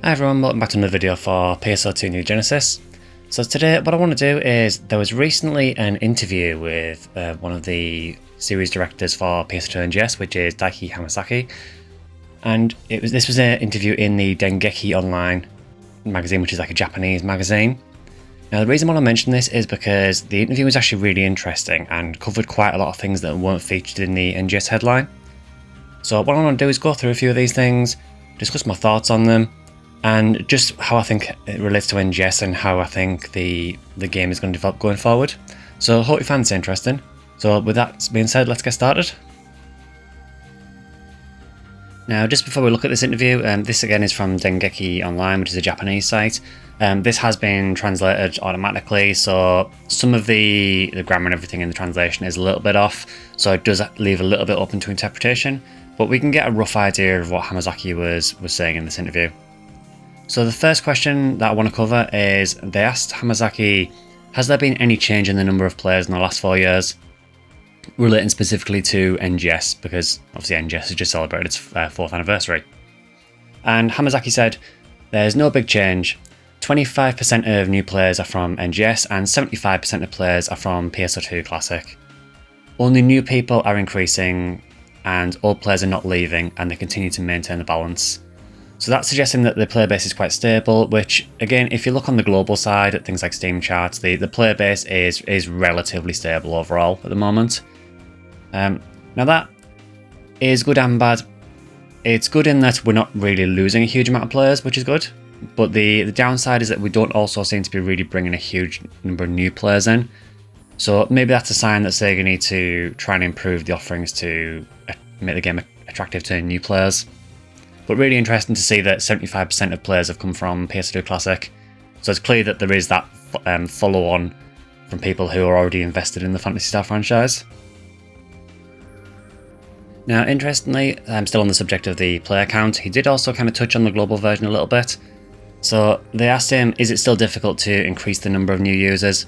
Hi everyone, welcome back to another video for PSO2 New Genesis. So today what I want to do is, there was recently an interview with one of the series directors for PSO2 NGS, which is Daiki Hamazaki. And this was an interview in the Dengeki Online magazine, which is like a Japanese magazine. Now the reason why I mention this is because the interview was actually really interesting and covered quite a lot of things that weren't featured in the NGS headline. So what I want to do is go through a few of these things, discuss my thoughts on them, and just how I think it relates to NGS and how I think the game is going to develop going forward. So I hope you find this interesting. So with that being said, let's get started. Now just before we look at this interview, this again is from Dengeki Online, which is a Japanese site. This has been translated automatically, so some of the grammar and everything in the translation is a little bit off, so it does leave a little bit open to interpretation, but we can get a rough idea of what Hamazaki was saying in this interview. So the first question that I want to cover is, they asked Hamazaki, has there been any change in the number of players in the last 4 years? Relating specifically to NGS, because obviously NGS has just celebrated its 4th anniversary. And Hamazaki said, there's no big change. 25% of new players are from NGS and 75% of players are from PSO2 Classic. Only new people are increasing and old players are not leaving, and they continue to maintain the balance. So that's suggesting that the player base is quite stable, which again, if you look on the global side at things like Steam charts, the player base is relatively stable overall at the moment. Now that is good and bad. It's good in that we're not really losing a huge amount of players, which is good, but the downside is that we don't also seem to be really bringing a huge number of new players in. So maybe that's a sign that Sega need to try and improve the offerings to make the game attractive to new players. But really interesting to see that 75% of players have come from PS2 Classic. So it's clear that there is that follow-on from people who are already invested in the Phantasy Star franchise. Now, interestingly, still on the subject of the player count, he did also kind of touch on the global version a little bit. So they asked him, is it still difficult to increase the number of new users?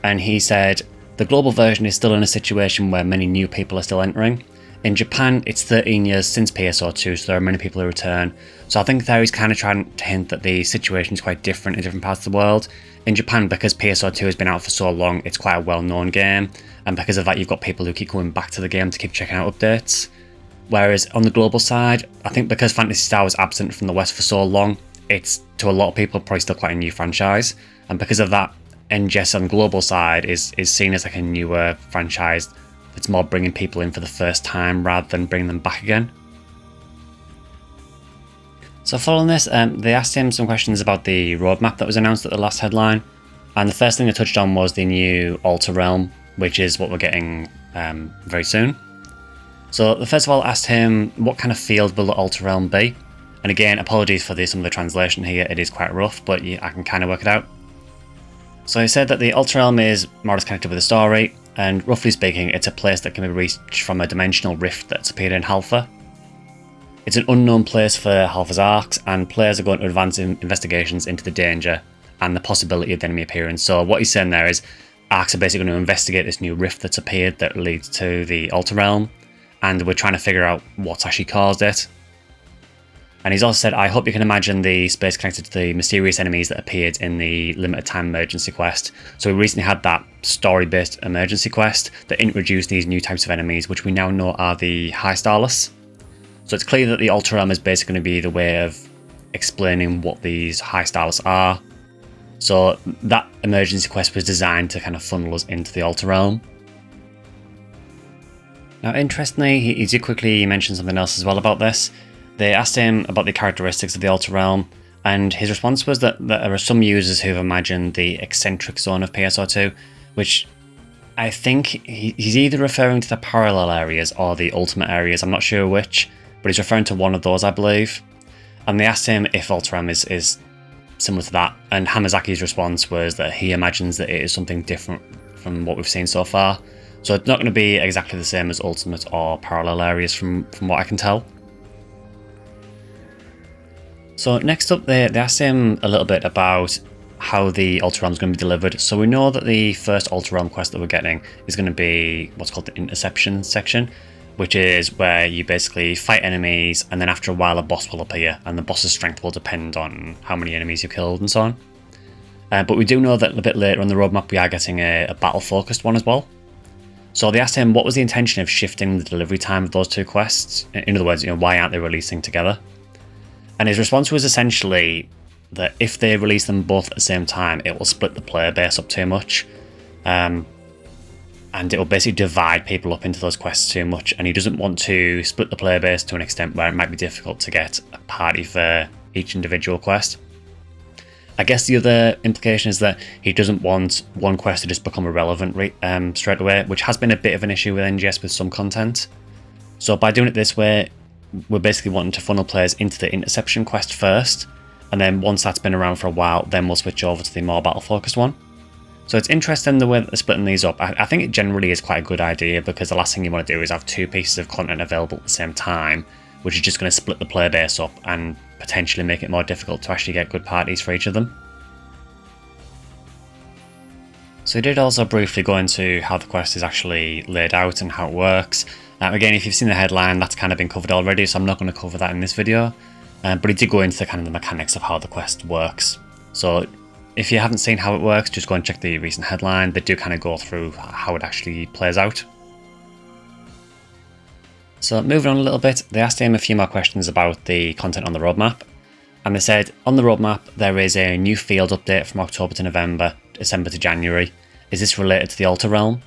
And he said, the global version is still in a situation where many new people are still entering. In Japan, it's 13 years since PSO2, so there are many people who return. So I think there he's kind of trying to hint that the situation is quite different in different parts of the world. In Japan, because PSO2 has been out for so long, it's quite a well-known game, and because of that, you've got people who keep going back to the game to keep checking out updates. Whereas on the global side, I think because Phantasy Star was absent from the West for so long, it's, to a lot of people, probably still quite a new franchise. And because of that, NGS on the global side is seen as like a newer franchise. It's more bringing people in for the first time rather than bringing them back again. So following this, they asked him some questions about the roadmap that was announced at the last headline. And the first thing they touched on was the new Alter Realm, which is what we're getting very soon. So the first of all asked him, what kind of field will the Alter Realm be? And again, apologies for some of the translation here, it is quite rough, but I can kind of work it out. So he said that the Alter Realm is more or less connected with the story, and roughly speaking, it's a place that can be reached from a dimensional rift that's appeared in Halpha. It's an unknown place for Halpha's arcs, and players are going to advance investigations into the danger and the possibility of the enemy appearance. So what he's saying there is, arcs are basically going to investigate this new rift that's appeared that leads to the Alter Realm, and we're trying to figure out what's actually caused it. And he's also said, I hope you can imagine the space connected to the mysterious enemies that appeared in the limited time emergency quest. So we recently had that story-based emergency quest that introduced these new types of enemies, which we now know are the High Starless. So it's clear that the Alter Realm is basically going to be the way of explaining what these High Starless are. So that emergency quest was designed to kind of funnel us into the Alter Realm. Now interestingly, he did quickly mention something else as well about this. They asked him about the characteristics of the Alter Realm, and his response was that there are some users who've imagined the eccentric zone of PSO2, which I think he's either referring to the parallel areas or the ultimate areas, I'm not sure which, but he's referring to one of those, I believe. And they asked him if Alter Realm is similar to that, and Hamazaki's response was that he imagines that it is something different from what we've seen so far. So it's not going to be exactly the same as ultimate or parallel areas from what I can tell. So next up, they asked him a little bit about how the Alter Realm is going to be delivered. So we know that the first Alter Realm quest that we're getting is going to be what's called the Interception section, which is where you basically fight enemies, and then after a while a boss will appear, and the boss's strength will depend on how many enemies you've killed and so on. But we do know that a bit later on the roadmap we are getting a battle-focused one as well. So they asked him what was the intention of shifting the delivery time of those two quests. In other words, why aren't they releasing together? And his response was essentially that if they release them both at the same time, it will split the player base up too much. And it will basically divide people up into those quests too much, and he doesn't want to split the player base to an extent where it might be difficult to get a party for each individual quest. I guess the other implication is that he doesn't want one quest to just become irrelevant straight away, which has been a bit of an issue with NGS with some content. So by doing it this way, we're basically wanting to funnel players into the interception quest first, and then once that's been around for a while, then we'll switch over to the more battle-focused one. So it's interesting the way that they're splitting these up. I think it generally is quite a good idea, because the last thing you want to do is have two pieces of content available at the same time, which is just going to split the player base up and potentially make it more difficult to actually get good parties for each of them. So he did also briefly go into how the quest is actually laid out and how it works. Again, if you've seen the headline, that's kind of been covered already, so I'm not going to cover that in this video. But he did go into the mechanics of how the quest works. So if you haven't seen how it works, just go and check the recent headline. They do kind of go through how it actually plays out. So moving on a little bit, they asked him a few more questions about the content on the roadmap. And they said, on the roadmap, there is a new field update from October to November, December to January. Is this related to the Alter Realm?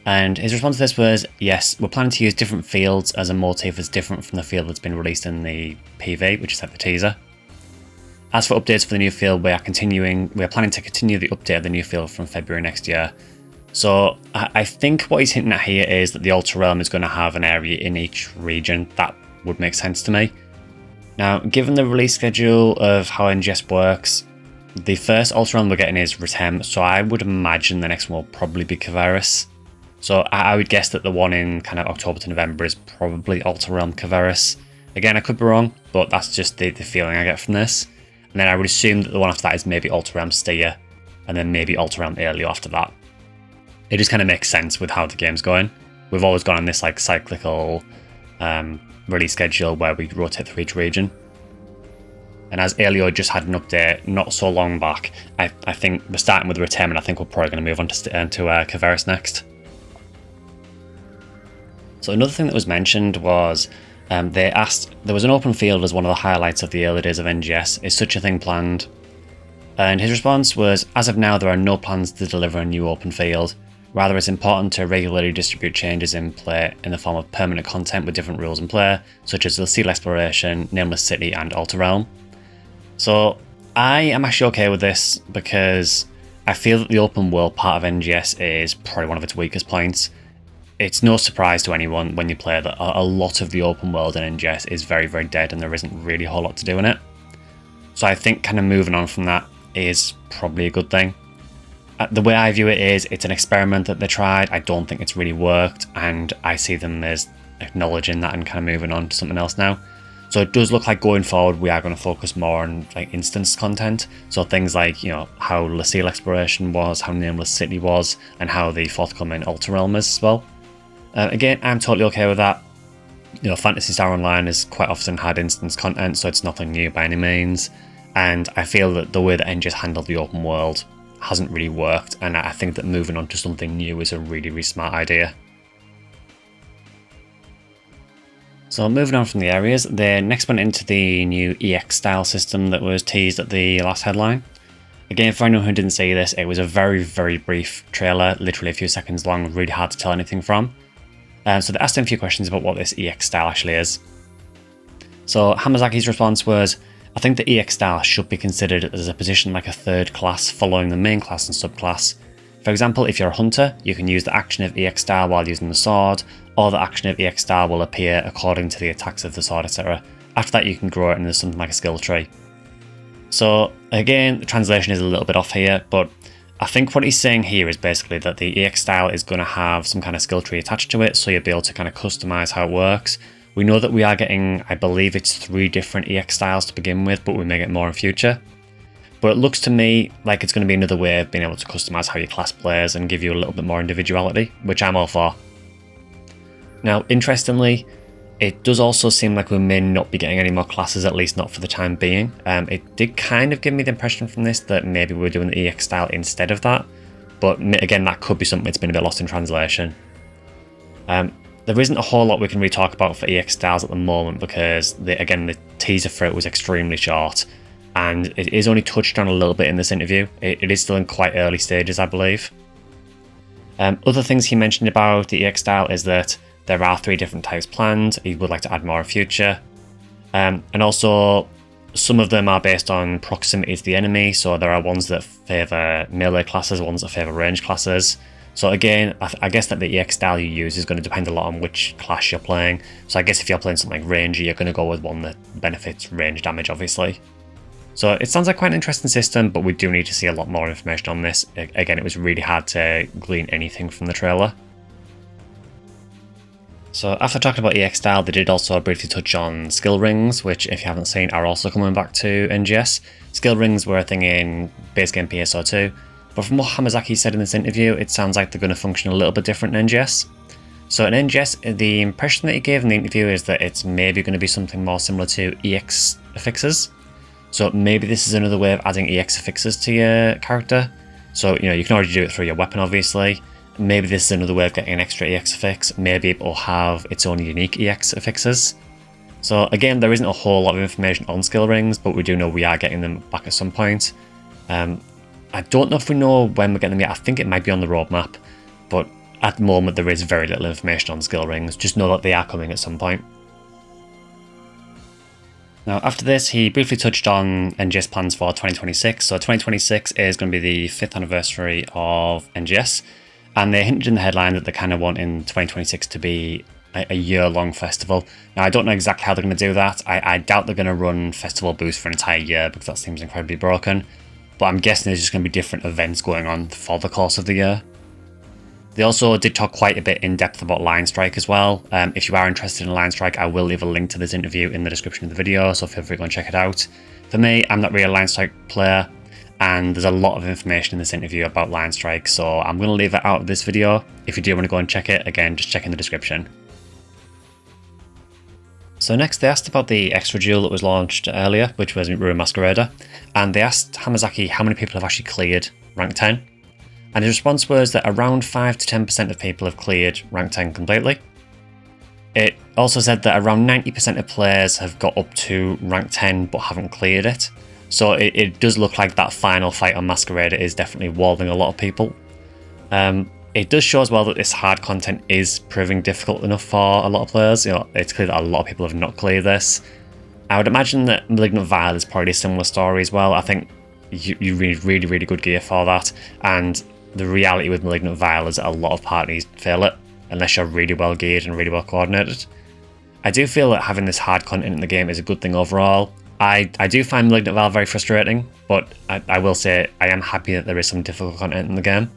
And his response to this was, yes, we're planning to use different fields as a motif that's different from the field that's been released in the PV, which is like the teaser. As for updates for the new field, we are planning to continue the update of the new field from February next year. So I think what he's hinting at here is that the Alter Realm is going to have an area in each region. That would make sense to me. Now, given the release schedule of how NGS works, the first Alter Realm we're getting is Ritem, so I would imagine the next one will probably be Kavaris. So I would guess that the one in kind of October to November is probably Alter Realm Kavaris. Again, I could be wrong, but that's just the feeling I get from this. And then I would assume that the one after that is maybe Alter Realm Steer, and then maybe Alter Realm Earlier after that. It just kind of makes sense with how the game's going. We've always gone on this like cyclical release schedule where we rotate through each region. And as Elio just had an update not so long back, I think we're starting with Ritem, and I think we're probably going to move on to Kavaris next. So another thing that was mentioned was they asked, there was an open field as one of the highlights of the early days of NGS. Is such a thing planned? And his response was, as of now, there are no plans to deliver a new open field. Rather, it's important to regularly distribute changes in play in the form of permanent content with different rules in play, such as the Seal Exploration, Nameless City, and Alter Realm. So I am actually okay with this, because I feel that the open world part of NGS is probably one of its weakest points. It's no surprise to anyone when you play that a lot of the open world in NGS is very, very dead, and there isn't really a whole lot to do in it. So I think kind of moving on from that is probably a good thing. The way I view it is, it's an experiment that they tried. I don't think it's really worked, and I see them as acknowledging that and kind of moving on to something else now. So it does look like going forward we are going to focus more on like instance content. So things like, how the Seal Exploration was, how Nameless City was, and how the forthcoming Alter Realm is as well. Again, I'm totally okay with that. Phantasy Star Online has quite often had instance content, so it's nothing new by any means. And I feel that the way that NGS handled the open world hasn't really worked, and I think that moving on to something new is a really, really smart idea. So moving on from the areas, they next went into the new EX style system that was teased at the last headline. Again, for anyone who didn't see this, it was a very, very brief trailer, literally a few seconds long, really hard to tell anything from. So they asked him a few questions about what this EX style actually is. So Hamazaki's response was, I think the EX style should be considered as a position like a third class following the main class and subclass. For example, if you're a hunter, you can use the action of EX style while using the sword, or the action of EX style will appear according to the attacks of the sword, etc. After that you can grow it into something like a skill tree. So again, the translation is a little bit off here, but I think what he's saying here is basically that the EX style is going to have some kind of skill tree attached to it, so you'll be able to kind of customize how it works. We know that we are getting, I believe it's 3 different EX styles to begin with, but we may get more in future. But it looks to me like it's going to be another way of being able to customize how your class plays and give you a little bit more individuality, which I'm all for. Now, interestingly, it does also seem like we may not be getting any more classes, at least not for the time being. It did kind of give me the impression from this that maybe we're doing the EX style instead of that, but again, that could be something that's been a bit lost in translation. There isn't a whole lot we can really talk about for EX styles at the moment because, again, the teaser for it was extremely short, and it is only touched on a little bit in this interview. It is still in quite early stages, I believe. Other things he mentioned about the EX style is that there are 3 different types planned. He would like to add more in future. And also, some of them are based on proximity to the enemy, so there are ones that favour melee classes, ones that favour range classes. So again, I guess that the EX style you use is going to depend a lot on which class you're playing. So I guess if you're playing something like Ranger, you're going to go with one that benefits range damage, obviously. So it sounds like quite an interesting system, but we do need to see a lot more information on this. Again, it was really hard to glean anything from the trailer. So after talking about EX style, they did also briefly touch on skill rings, which if you haven't seen are also coming back to NGS. Skill rings were a thing in base game PSO2, but from what Hamazaki said in this interview, it sounds like they're going to function a little bit different in NGS. So in NGS, the impression that he gave in the interview is that it's maybe going to be something more similar to EX affixes. So maybe this is another way of adding EX affixes to your character. So, you can already do it through your weapon, obviously. Maybe this is another way of getting an extra EX affix. Maybe it will have its own unique EX affixes. So again, there isn't a whole lot of information on skill rings, but we do know we are getting them back at some point. I don't know if we know when we're getting them yet. I think it might be on the roadmap, but at the moment there is very little information on skill rings. Just know that they are coming at some point. Now, after this, he briefly touched on NGS plans for 2026. So 2026 is going to be the 5th anniversary of NGS, and they hinted in the headline that they kind of want in 2026 to be a year-long festival. Now, I don't know exactly how they're going to do that. I doubt they're going to run festival booths for an entire year because that seems incredibly broken, but I'm guessing there's just going to be different events going on for the course of the year. They also did talk quite a bit in depth about Line Strike as well. If you are interested in Line Strike, I will leave a link to this interview in the description of the video, so feel free to go and check it out. For me, I'm not really a Line Strike player, and there's a lot of information in this interview about Line Strike, so I'm going to leave it out of this video. If you do want to go and check it, again, just check in the description. So next, they asked about the extra duel that was launched earlier, which was Ruin Masquerader, and they asked Hamazaki how many people have actually cleared rank 10. And his response was that around 5 to 10% of people have cleared rank 10 completely. It also said that around 90% of players have got up to rank 10 but haven't cleared it. So it does look like that final fight on Masquerader is definitely walling a lot of people. It does show as well that this hard content is proving difficult enough for a lot of players. It's clear that a lot of people have not cleared this. I would imagine that Malignant Vial is probably a similar story as well. I think you need really, really good gear for that, and the reality with Malignant Vial is that a lot of parties fail it, unless you're really well geared and really well coordinated. I do feel that having this hard content in the game is a good thing overall. I do find Malignant Vial very frustrating, but I will say I am happy that there is some difficult content in the game.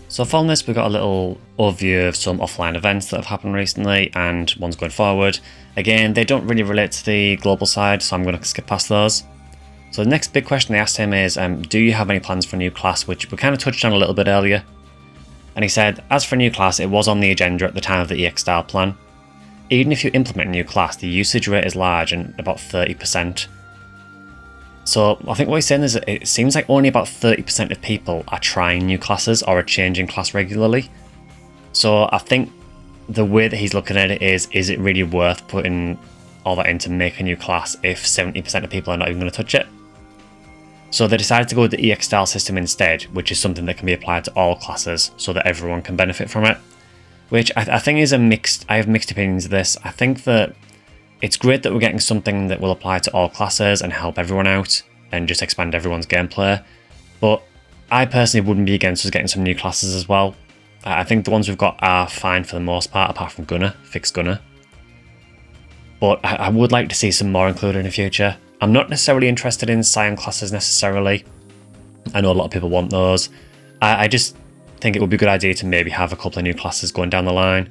So following this, we've got a little overview of some offline events that have happened recently and ones going forward. Again, they don't really relate to the global side, so I'm going to skip past those. So the next big question they asked him is, do you have any plans for a new class, which we kind of touched on a little bit earlier. And he said, as for a new class, it was on the agenda at the time of the EX style plan. Even if you implement a new class, the usage rate is large and about 30%. So I think what he's saying is that it seems like only about 30% of people are trying new classes or are changing class regularly. So I think the way that he's looking at it is it really worth putting all that in to make a new class if 70% of people are not even going to touch it? So they decided to go with the EX style system instead, which is something that can be applied to all classes so that everyone can benefit from it. Which I think is I have mixed opinions of this. I think that it's great that we're getting something that will apply to all classes and help everyone out and just expand everyone's gameplay. But I personally wouldn't be against us getting some new classes as well. I think the ones we've got are fine for the most part, apart from Gunner, fixed Gunner. But I would like to see some more included in the future. I'm not necessarily interested in Scion classes necessarily. I know a lot of people want those. I just think it would be a good idea to maybe have a couple of new classes going down the line.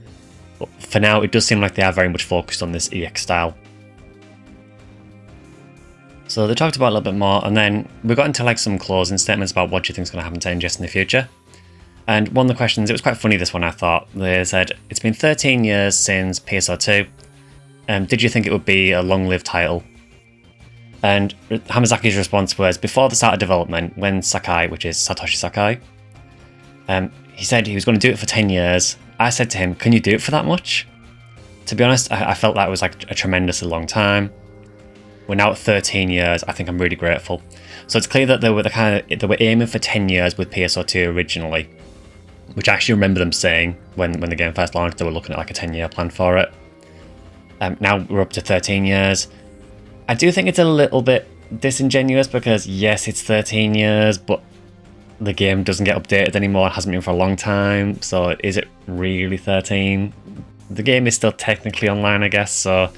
But for now, it does seem like they are very much focused on this EX style. So they talked about it a little bit more, and then we got into like some closing statements about what do you think is going to happen to NGS in the future. And one of the questions, it was quite funny, this one, I thought. They said, it's been 13 years since PSO2. Did you think it would be a long-lived title? And Hamazaki's response was, before the start of development, when Sakai, which is Satoshi Sakai, he said he was going to do it for 10 years. I said to him, can you do it for that much? To be honest, I felt that was like a tremendously long time. We're now at 13 years. I think I'm really grateful. So it's clear that they were aiming for 10 years with PSO2 originally, which I actually remember them saying when the game first launched. They were looking at like a 10-year plan for it. Now we're up to 13 years. I do think it's a little bit disingenuous because yes, it's 13 years, but the game doesn't get updated anymore. It hasn't been for a long time. So is it really 13? The game is still technically online, I guess, so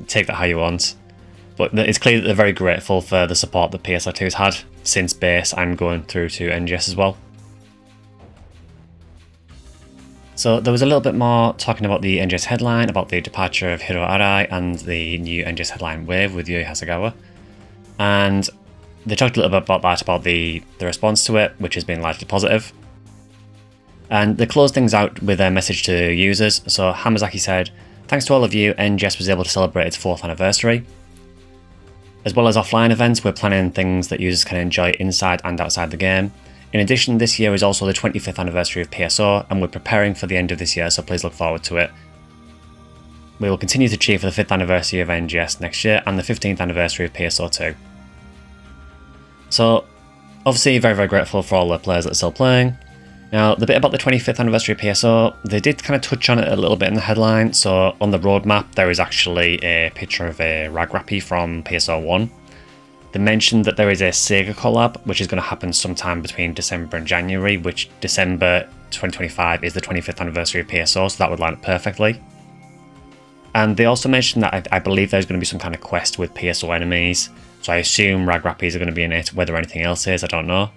take that how you want. But it's clear that they're very grateful for the support that PSO2 has had since base and going through to NGS as well. So there was a little bit more talking about the NGS headline, about the departure of Hiro Arai and the new NGS headline Wave with Yui Hasegawa. And they talked a little bit about that, about the response to it, which has been largely positive. And they closed things out with a message to users. So Hamazaki said, thanks to all of you, NGS was able to celebrate its 4th anniversary. As well as offline events, we're planning things that users can enjoy inside and outside the game. In addition, this year is also the 25th anniversary of PSO, and we're preparing for the end of this year, so please look forward to it. We will continue to cheer for the 5th anniversary of NGS next year and the 15th anniversary of PSO2. So, obviously very, very grateful for all the players that are still playing. Now, the bit about the 25th anniversary of PSO, they did kind of touch on it a little bit in the headline. So, on the roadmap, there is actually a picture of a Ragrappy from PSO 1. They mentioned that there is a Sega collab, which is going to happen sometime between December and January, which December 2025 is the 25th anniversary of PSO, so that would line up perfectly. And they also mentioned that I believe there's going to be some kind of quest with PSO enemies, so I assume Ragrappies are going to be in it, whether anything else is, I don't know.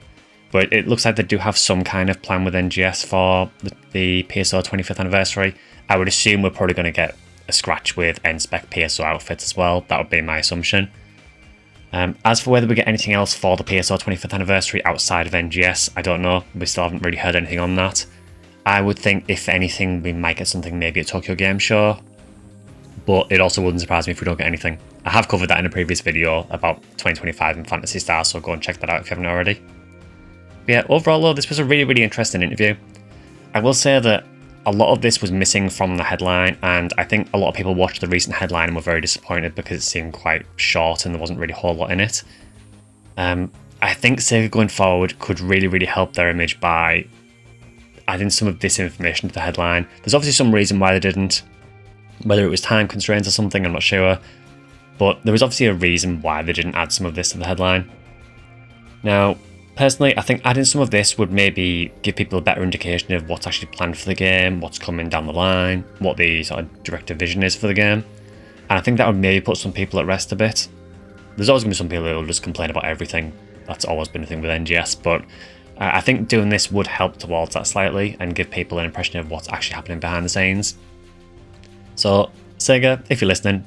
But it looks like they do have some kind of plan with NGS for the PSO 25th anniversary. I would assume we're probably going to get a scratch with N-Spec PSO outfits as well, that would be my assumption. As for whether we get anything else for the PSO 25th anniversary outside of NGS, I don't know. We still haven't really heard anything on that. I would think, if anything, we might get something maybe at Tokyo Game Show, but it also wouldn't surprise me if we don't get anything. I have covered that in a previous video about 2025 and Phantasy Star, so go and check that out if you haven't already. But yeah, overall though, this was a really, really interesting interview. I will say that a lot of this was missing from the headline, and I think a lot of people watched the recent headline and were very disappointed because it seemed quite short and there wasn't really a whole lot in it. I think Sega going forward could really, really help their image by adding some of this information to the headline. There's obviously some reason why they didn't, whether it was time constraints or something, I'm not sure, but there was obviously a reason why they didn't add some of this to the headline. Now, personally, I think adding some of this would maybe give people a better indication of what's actually planned for the game, what's coming down the line, what the sort of director vision is for the game. And I think that would maybe put some people at rest a bit. There's always going to be some people who will just complain about everything. That's always been a thing with NGS, but I think doing this would help towards that slightly and give people an impression of what's actually happening behind the scenes. So, Sega, if you're listening,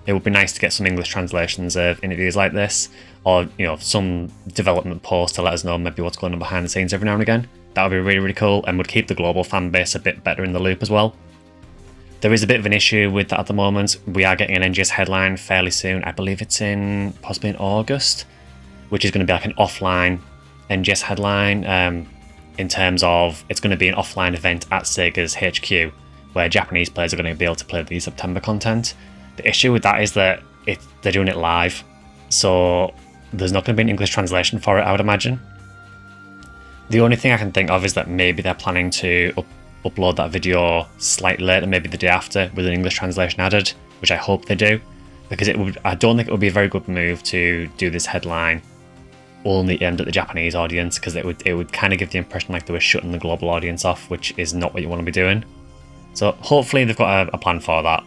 it would be nice to get some English translations of interviews like this, or some development post to let us know maybe what's going on behind the scenes every now and again. That would be really, really cool and would keep the global fan base a bit better in the loop as well. There is a bit of an issue with that at the moment. We are getting an NGS headline fairly soon. I believe it's possibly in August, which is going to be like an offline NGS headline, in terms of it's going to be an offline event at Sega's HQ where Japanese players are going to be able to play the September content. The issue with that is that they're doing it live, so there's not going to be an English translation for it, I would imagine. The only thing I can think of is that maybe they're planning to upload that video slightly later, maybe the day after, with an English translation added, which I hope they do, because I don't think it would be a very good move to do this headline only aimed at the Japanese audience, because it would kind of give the impression like they were shutting the global audience off, which is not what you want to be doing. So hopefully they've got a plan for that.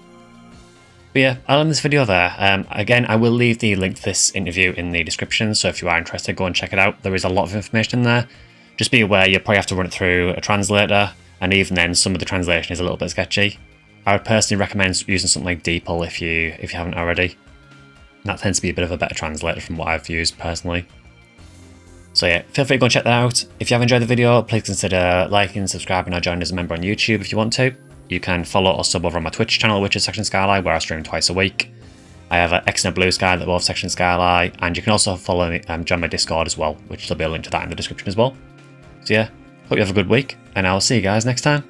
But yeah, I'll end this video there. Again, I will leave the link to this interview in the description, so if you are interested, go and check it out. There is a lot of information in there. Just be aware you'll probably have to run it through a translator, and even then some of the translation is a little bit sketchy. I would personally recommend using something like DeepL if you haven't already. That tends to be a bit of a better translator from what I've used personally. So yeah, feel free to go and check that out. If you have enjoyed the video, please consider liking, subscribing, or joining as a member on YouTube if you want to. You can follow or sub over on my Twitch channel, which is SectionSkyly, where I stream twice a week. I have an X and a Bluesky that both SectionSkyly, and you can also follow me, join my Discord as well, which there'll be a link to that in the description as well. So yeah, hope you have a good week, and I'll see you guys next time.